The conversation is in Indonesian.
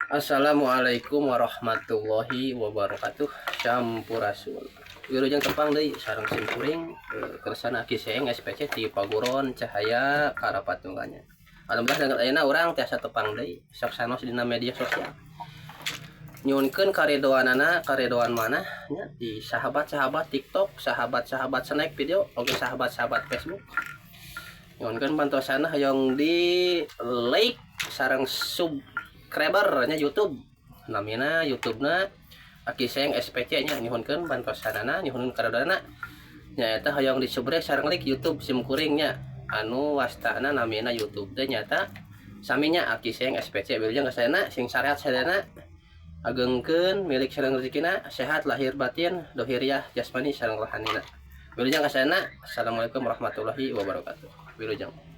Assalamualaikum warahmatullahi wabarakatuh. Sampurasun. Wilujeng tepang deui sareng simkuring kersana Kiseng SPC ti Paguron Cahaya Karapatunggannya. Alhamdulillah dengan ayeuna urang tiasa tepang deui sok sanos dina media sosial. Nyunkeun karedoanana karedoan mana nya di sahabat-sahabat TikTok, sahabat-sahabat snack video, oge sahabat-sahabat Facebook. Nyunkeun pantosana hayong di like sareng subscriber nya YouTube. Namina YouTube-na Kiseng SPC nya nyuhunkeun bantosanana nyuhun karedoana nya eta hayong di subrek sareng like YouTube simkuring nya anu wastana namina YouTube teh nyata saminya Kiseng SPC wilujeng gasana sing sarehat sadana agengkeun milik sareng rezekina sehat lahir batin dohiriah jasmani sareng rohanina wilujeng gasana. Assalamualaikum warahmatullahi wabarakatuh. Wilujeng.